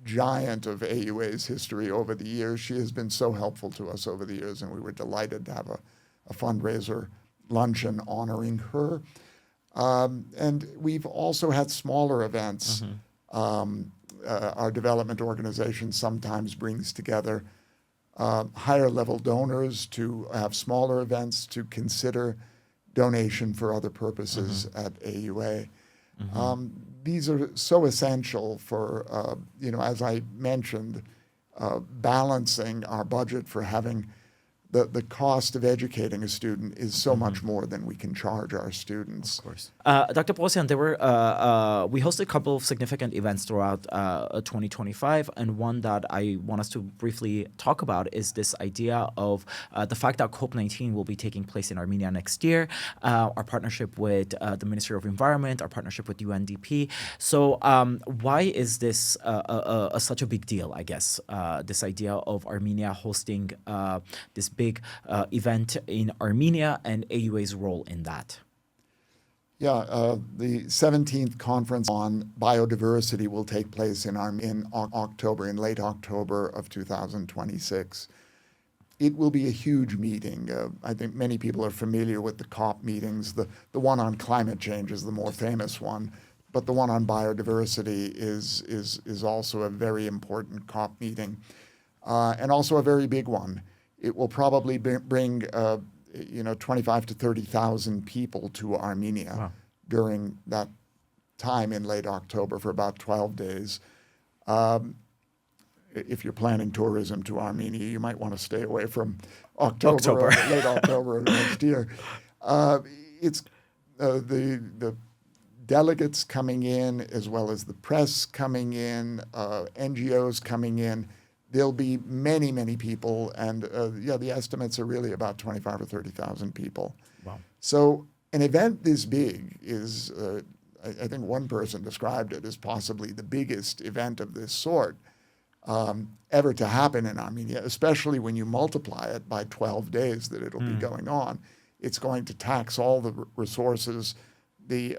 Speaker 2: giant of AUA's history over the years. She has been so helpful to us over the years, and we were delighted to have a fundraiser luncheon honoring her. And we've also had smaller events. Our development organization sometimes brings together higher level donors to have smaller events to consider donation for other purposes at AUA. These are so essential for, as I mentioned, balancing our budget for having the cost of educating a student is so much more than we can charge our students.
Speaker 1: Of course. Dr. Boghosian, we hosted a couple of significant events throughout 2025, and one that I want us to briefly talk about is this idea of the fact that COP19 will be taking place in Armenia next year, our partnership with the Ministry of Environment, our partnership with UNDP. So why is this such a big deal, I guess, this idea of Armenia hosting this big event in Armenia and AUA's role in that?
Speaker 2: Yeah, the 17th conference on biodiversity will take place in October, in late October of 2026. It will be a huge meeting. I think many people are familiar with the COP meetings. The one on climate change is the more famous one, but the one on biodiversity is also a very important COP meeting, and also a very big one. It will probably bring 25 to 30,000 people to Armenia during that time in late October for about 12 days. If you're planning tourism to Armenia, you might want to stay away from October. Late October of next year. It's the delegates coming in, as well as the press coming in, NGOs coming in. There'll be many, many people, and the estimates are really about 25 or 30,000 people.
Speaker 1: Wow.
Speaker 2: So an event this big is, I think one person described it as possibly the biggest event of this sort ever to happen in Armenia, especially when you multiply it by 12 days that it'll be going on. It's going to tax all the resources, the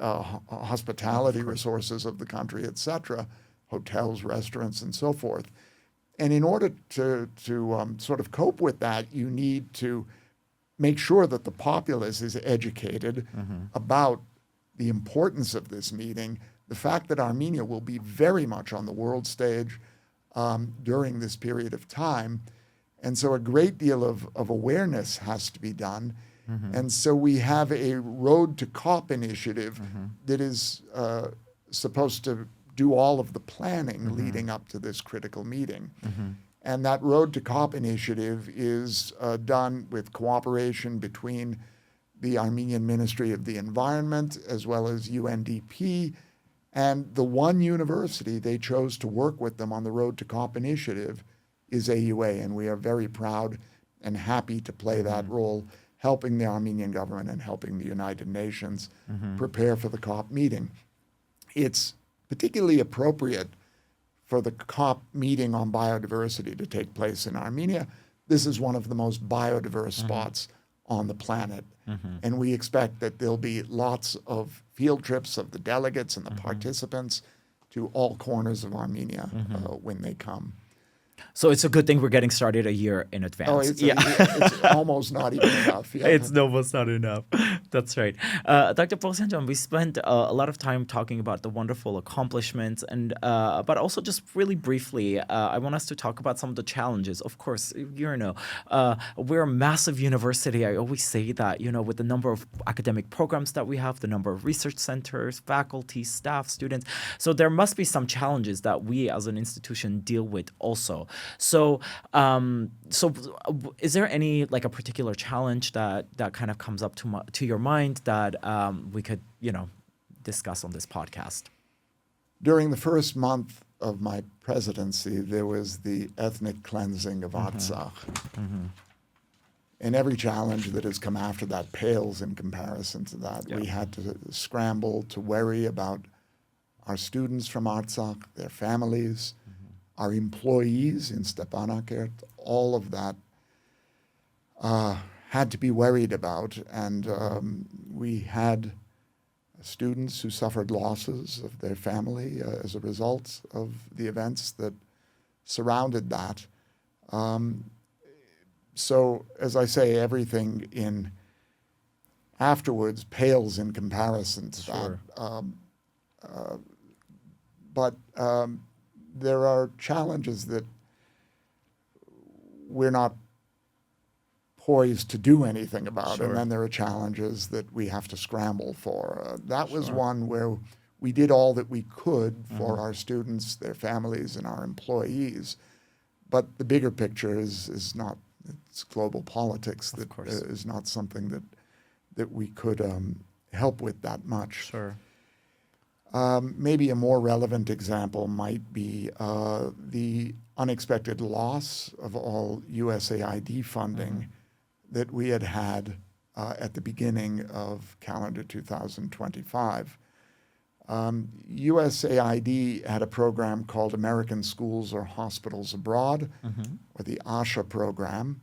Speaker 2: hospitality resources of the country, et cetera, hotels, restaurants, and so forth. And in order to sort of cope with that, you need to make sure that the populace is educated about the importance of this meeting, the fact that Armenia will be very much on the world stage during this period of time. And so a great deal of awareness has to be done. And so we have a Road to COP initiative that is supposed to do all of the planning leading up to this critical meeting. And that Road to COP initiative is done with cooperation between the Armenian Ministry of the Environment as well as UNDP, and the one university they chose to work with them on the Road to COP initiative is AUA, and we are very proud and happy to play that role, helping the Armenian government and helping the United Nations prepare for the COP meeting. It's particularly appropriate for the COP meeting on biodiversity to take place in Armenia. This is one of the most biodiverse spots on the planet. And we expect that there'll be lots of field trips of the delegates and the participants to all corners of Armenia when they come.
Speaker 1: So it's a good thing we're getting started a year in advance.
Speaker 2: Oh, it's almost not even enough. Yeah.
Speaker 1: It's almost not enough. That's right. Dr. Boghosian, we spent a lot of time talking about the wonderful accomplishments, and but also just really briefly, I want us to talk about some of the challenges. Of course, we're a massive university. I always say that, with the number of academic programs that we have, the number of research centers, faculty, staff, students. So there must be some challenges that we as an institution deal with also. So, is there any a particular challenge that kind of comes up to your mind that we could discuss on this podcast?
Speaker 2: During the first month of my presidency, there was the ethnic cleansing of Artsakh. And every challenge that has come after that pales in comparison to that. Yeah. We had to scramble to worry about our students from Artsakh, their families, our employees in Stepanakert. All of that had to be worried about. And we had students who suffered losses of their family as a result of the events that surrounded that. So, as I say, everything in afterwards pales in comparison to that. But there are challenges that we're not poised to do anything about, and then there are challenges that we have to scramble for. That was one where we did all that we could for our students, their families, and our employees. But the bigger picture is not, it's global politics that is not something that we could help with that much.
Speaker 1: Sure.
Speaker 2: Maybe a more relevant example might be the unexpected loss of all USAID funding that we had at the beginning of calendar 2025. USAID had a program called American Schools or Hospitals Abroad, or the ASHA program.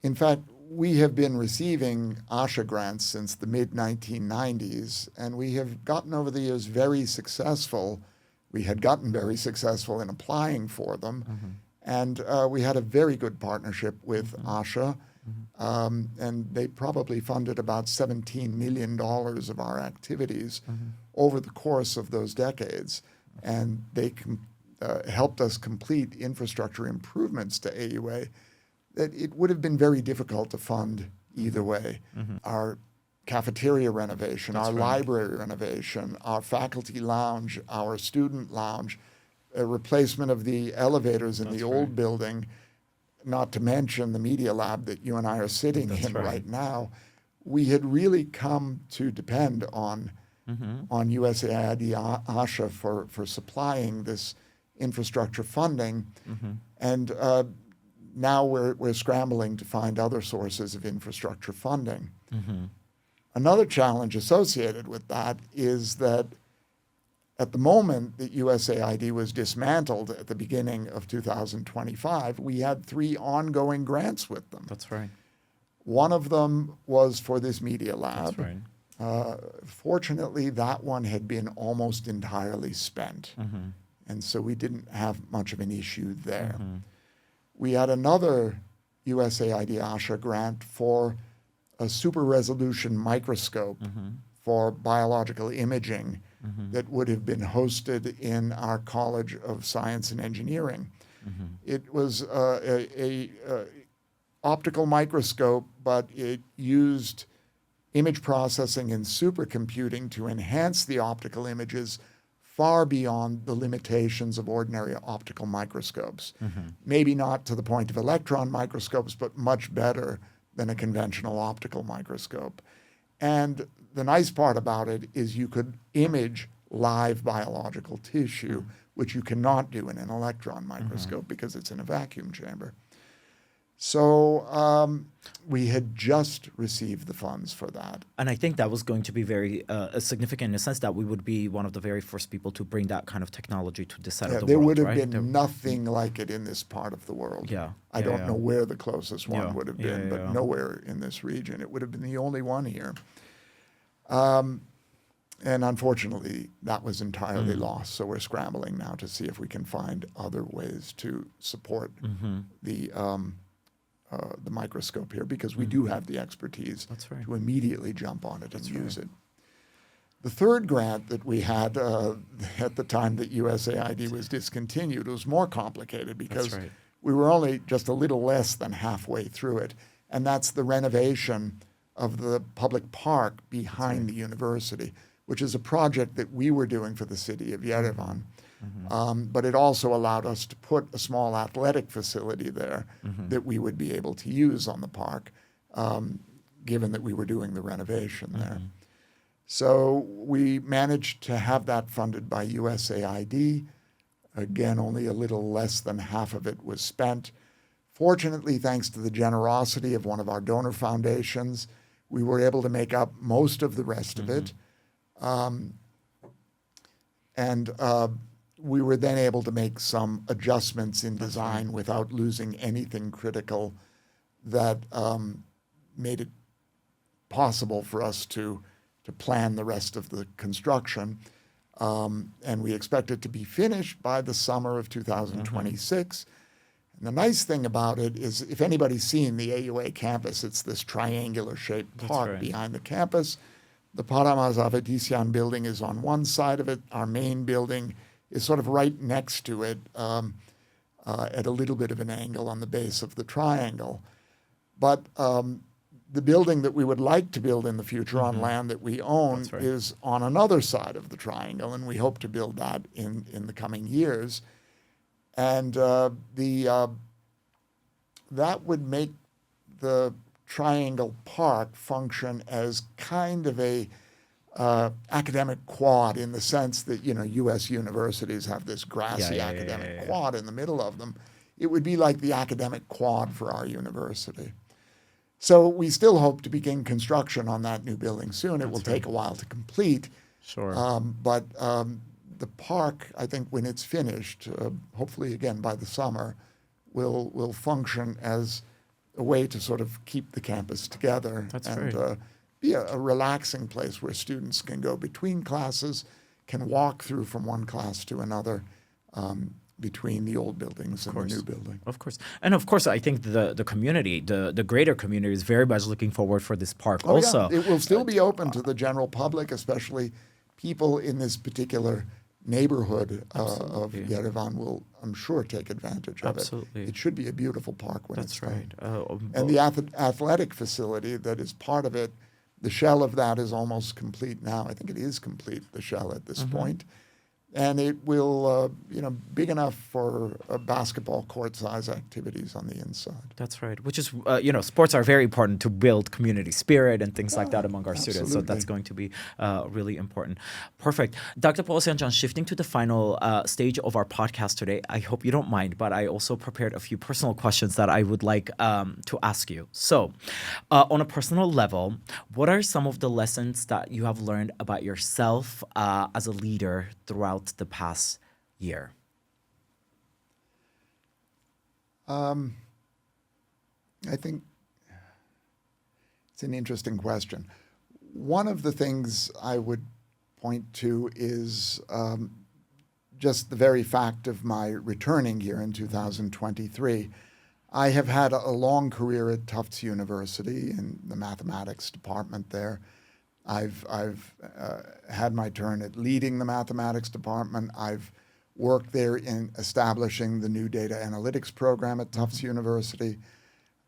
Speaker 2: In fact, we have been receiving ASHA grants since the mid-1990s, and we have gotten over the years very successful. We had gotten very successful in applying for them, and we had a very good partnership with ASHA, and they probably funded about $17 million of our activities over the course of those decades, and they helped us complete infrastructure improvements to AUA that it would have been very difficult to fund either way. Our cafeteria renovation, our library renovation, our faculty lounge, our student lounge, a replacement of the elevators in the old building, not to mention the media lab that you and I are sitting in right now. We had really come to depend on USAID ASHA for supplying this infrastructure funding, and now we're scrambling to find other sources of infrastructure funding. Another challenge associated with that is that at the moment that USAID was dismantled at the beginning of 2025, we had 3 ongoing grants with them.
Speaker 1: That's right.
Speaker 2: One of them was for this media lab.
Speaker 1: That's right.
Speaker 2: Fortunately, that one had been almost entirely spent, and so we didn't have much of an issue there. We had another USAID ASHA grant for a super resolution microscope for biological imaging that would have been hosted in our College of Science and Engineering. It was a optical microscope, but it used image processing and supercomputing to enhance the optical images far beyond the limitations of ordinary optical microscopes. Maybe not to the point of electron microscopes, but much better than a conventional optical microscope. And the nice part about it is you could image live biological tissue, which you cannot do in an electron microscope because it's in a vacuum chamber. So we had just received the funds for that.
Speaker 1: And I think that was going to be very significant in the sense that we would be one of the very first people to bring that kind of technology to this side of the
Speaker 2: there
Speaker 1: world.
Speaker 2: There would have been nothing like it in this part of the world. I don't know where the closest one would have been, but nowhere in this region. It would have been the only one here. And unfortunately, that was entirely lost. So we're scrambling now to see if we can find other ways to support the microscope here, because we do have the expertise to immediately jump on it and use it. The third grant that we had at the time that USAID was discontinued was more complicated because we were only just a little less than halfway through it, and that's the renovation of the public park behind the university, which is a project that we were doing for the city of Yerevan. But it also allowed us to put a small athletic facility there that we would be able to use on the park, given that we were doing the renovation there. So we managed to have that funded by USAID. Again, only a little less than half of it was spent. Fortunately, thanks to the generosity of one of our donor foundations, we were able to make up most of the rest of it. We were then able to make some adjustments in design without losing anything critical that made it possible for us to plan the rest of the construction. And we expect it to be finished by the summer of 2026. And the nice thing about it is, if anybody's seen the AUA campus, it's this triangular-shaped park behind the campus. The Paramazavadisyan building is on one side of it. Our main building is sort of right next to it at a little bit of an angle on the base of the triangle. But The building that we would like to build in the future on land that we own is on another side of the triangle, and we hope to build that in the coming years. And that would make the Triangle Park function as kind of a academic quad, in the sense that, U.S. universities have this grassy academic quad in the middle of them. It would be like the academic quad for our university. So we still hope to begin construction on that new building soon. It will take a while to complete.
Speaker 1: Sure.
Speaker 2: But the park, I think, when it's finished, hopefully again by the summer, will function as a way to sort of keep the campus together be a relaxing place where students can go between classes, can walk through from one class to another, between the old buildings and the new building.
Speaker 1: Of course. And of course, I think the community, the greater community, is very much looking forward for this park also.
Speaker 2: Yeah. It will still be open to the general public, especially people in this particular neighborhood of Yerevan will, I'm sure, take advantage of it. It should be a beautiful park when it's done. And the athletic facility that is part of it, the shell of that is almost complete now. I think it is complete, the shell at this point. And it will, big enough for basketball court-size activities on the inside.
Speaker 1: That's right. Which is, sports are very important to build community spirit and things like that among our students. So that's going to be really important. Perfect. Dr. Boghosian, shifting to the final stage of our podcast today, I hope you don't mind, but I also prepared a few personal questions that I would like to ask you. So, on a personal level, what are some of the lessons that you have learned about yourself as a leader throughout the past year?
Speaker 2: I think it's an interesting question. One of the things I would point to is just the very fact of my returning here in 2023. I have had a long career at Tufts University in the mathematics department there. I've had my turn at leading the mathematics department. I've worked there in establishing the new data analytics program at Tufts University.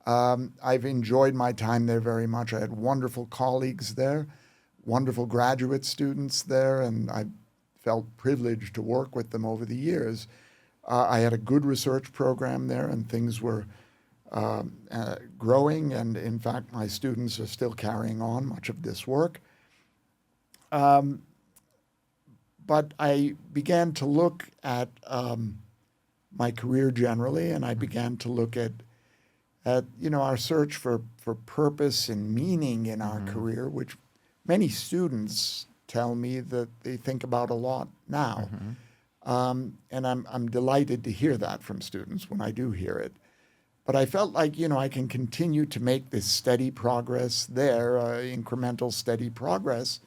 Speaker 2: I've enjoyed my time there very much. I had wonderful colleagues there, wonderful graduate students there, and I felt privileged to work with them over the years. I had a good research program there, and things were growing, and in fact, my students are still carrying on much of this work. But I began to look at my career generally, and I began to look at our search for purpose and meaning in our career, which many students tell me that they think about a lot now. And I'm delighted to hear that from students when I do hear it. But I felt like, I can continue to make this steady progress there, incremental steady progress.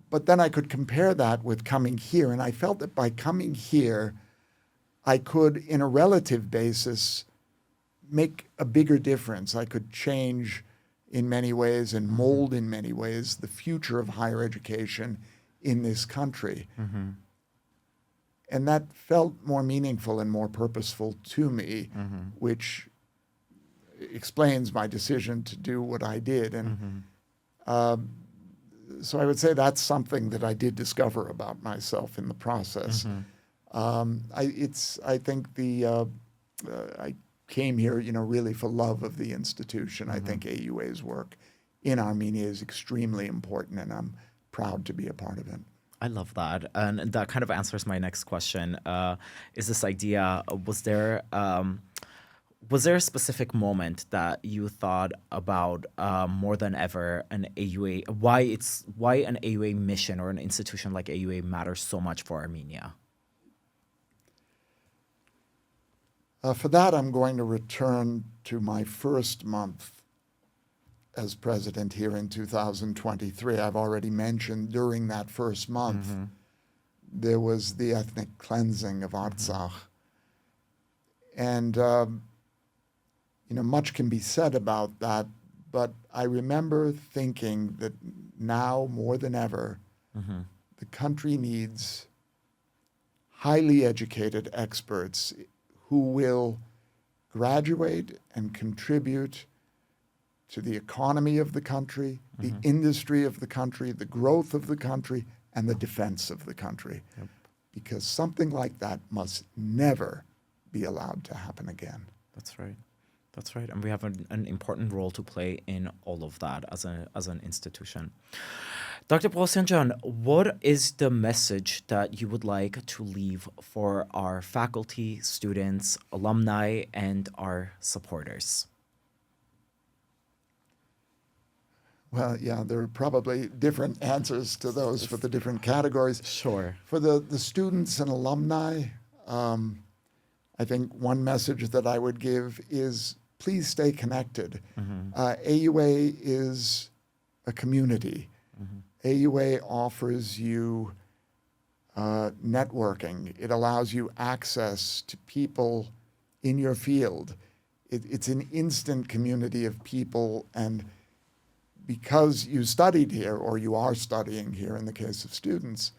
Speaker 2: But then I could compare that with coming here. And I felt that by coming here, I could, in a relative basis, make a bigger difference. I could change in many ways and mold in many ways the future of higher education in this country. And that felt more meaningful and more purposeful to me, which explains my decision to do what I did. And so I would say that's something that I did discover about myself in the process. I think I came here, really for love of the institution. I think AUA's work in Armenia is extremely important, and I'm proud to be a part of it.
Speaker 1: I love that. And that kind of answers my next question. Is this idea, was there a specific moment that you thought about more than ever an AUA, why an AUA mission or an institution like AUA matters so much for Armenia?
Speaker 2: For that, I'm going to return to my first month as president here in 2023. I've already mentioned during that first month, there was the ethnic cleansing of Artsakh. And, much can be said about that, but I remember thinking that now more than ever, the country needs highly educated experts who will graduate and contribute to the economy of the country, the industry of the country, the growth of the country, and the defense of the country.
Speaker 1: Yep.
Speaker 2: Because something like that must never be allowed to happen again.
Speaker 1: That's right. That's right. And we have an important role to play in all of that as an institution. Dr. Boghosian, what is the message that you would like to leave for our faculty, students, alumni, and our supporters?
Speaker 2: Well, yeah, there are probably different answers to those for the different categories.
Speaker 1: Sure.
Speaker 2: For the students and alumni, I think one message that I would give is please stay connected. AUA is a community. AUA offers you networking. It allows you access to people in your field. It's an instant community of people, and because you studied here or you are studying here in the case of students,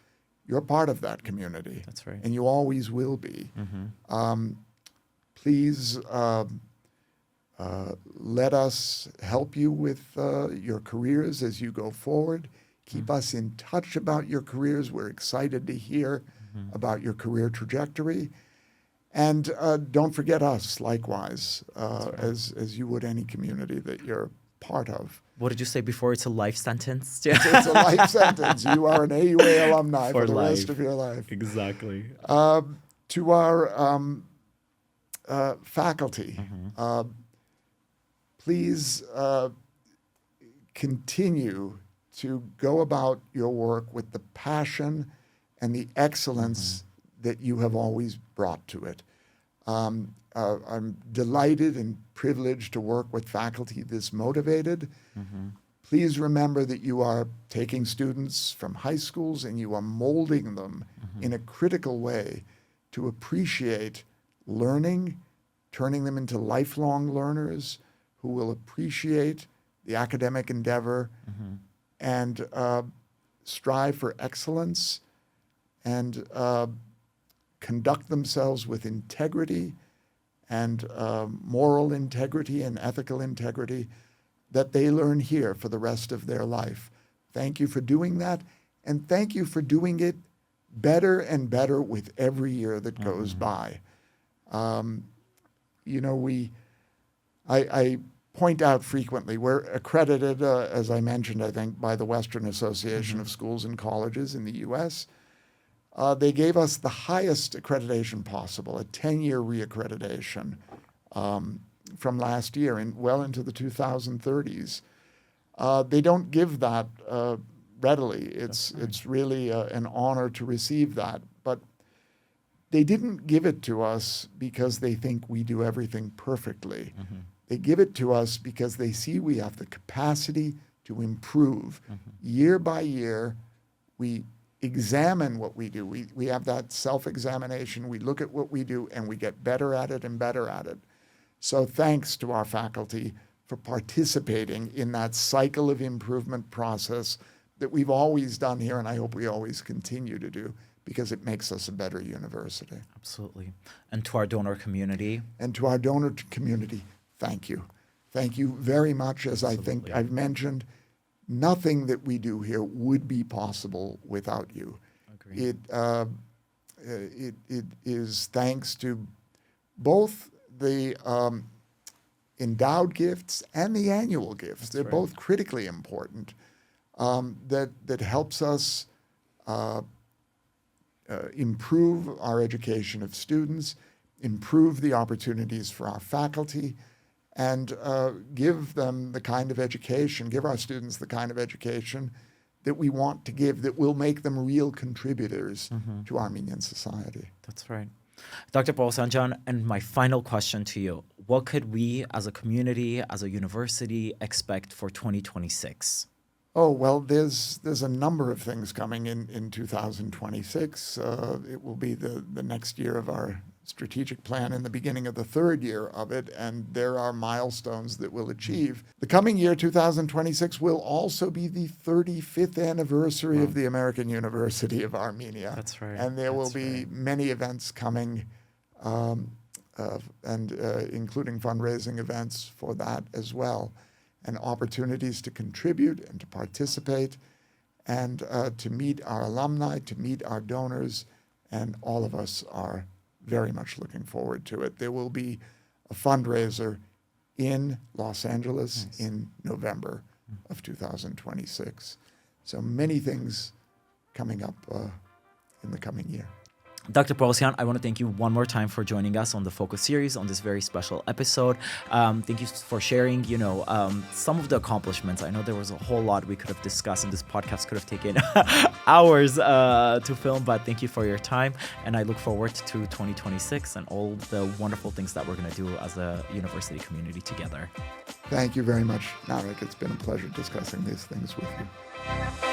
Speaker 2: you're part of that community.
Speaker 1: That's right.
Speaker 2: And you always will be. Please let us help you with your careers as you go forward. Keep us in touch about your careers. We're excited to hear about your career trajectory. And don't forget us, likewise, as you would any community that you're part of.
Speaker 1: What did you say before? It's a life sentence?
Speaker 2: It's a life sentence. You are an AUA alumni for the rest of your life.
Speaker 1: Exactly.
Speaker 2: To our faculty, please continue to go about your work with the passion and the excellence that you have always brought to it. I'm delighted and privileged to work with faculty this motivated. Please remember that you are taking students from high schools and you are molding them in a critical way to appreciate learning, turning them into lifelong learners who will appreciate the academic endeavor and strive for excellence and conduct themselves with integrity and moral integrity and ethical integrity that they learn here for the rest of their life. Thank you for doing that, and thank you for doing it better and better with every year that goes by. You know, I point out frequently, we're accredited, as I mentioned, I think, by the Western Association of Schools and Colleges in the U.S. They gave us the highest accreditation possible, a 10-year reaccreditation from last year and well into the 2030s. They don't give that readily. It's really an honor to receive that. But they didn't give it to us because they think we do everything perfectly. They give it to us because they see we have the capacity to improve. Year by year, we examine what we do. We have that self-examination. We look at what we do and we get better at it and better at it. So thanks to our faculty for participating in that cycle of improvement process that we've always done here, and I hope we always continue to do, because it makes us a better university.
Speaker 1: Absolutely. And to our donor community.
Speaker 2: And to our donor community, thank you. Thank you very much. As I think I've mentioned, nothing that we do here would be possible without you.
Speaker 1: Agreed.
Speaker 2: It is thanks to both the endowed gifts and the annual gifts. They're both critically important. That helps us improve our education of students, improve the opportunities for our faculty, and give them the kind of education, give our students the kind of education that we want to give, that will make them real contributors to Armenian society.
Speaker 1: That's right. Dr. Boghosian, and my final question to you, what could we as a community, as a university, expect for 2026?
Speaker 2: Oh, well, there's a number of things coming in 2026. It will be the next year of our strategic plan and the beginning of the third year of it, and there are milestones that we'll achieve. The coming year, 2026, will also be the 35th anniversary of the American University of Armenia.
Speaker 1: That's right.
Speaker 2: And there will be many events coming, including fundraising events for that as well. and opportunities to contribute and to participate and to meet our alumni, to meet our donors, and all of us are very much looking forward to it. There will be a fundraiser in Los Angeles in November of 2026. So many things coming up in the coming year.
Speaker 1: Dr. Boghosian, I want to thank you one more time for joining us on the Focus series on this very special episode. Thank you for sharing, some of the accomplishments. I know there was a whole lot we could have discussed, and this podcast could have taken hours to film, but thank you for your time. And I look forward to 2026 and all the wonderful things that we're going to do as a university community together.
Speaker 2: Thank you very much, Narek. It's been a pleasure discussing these things with you.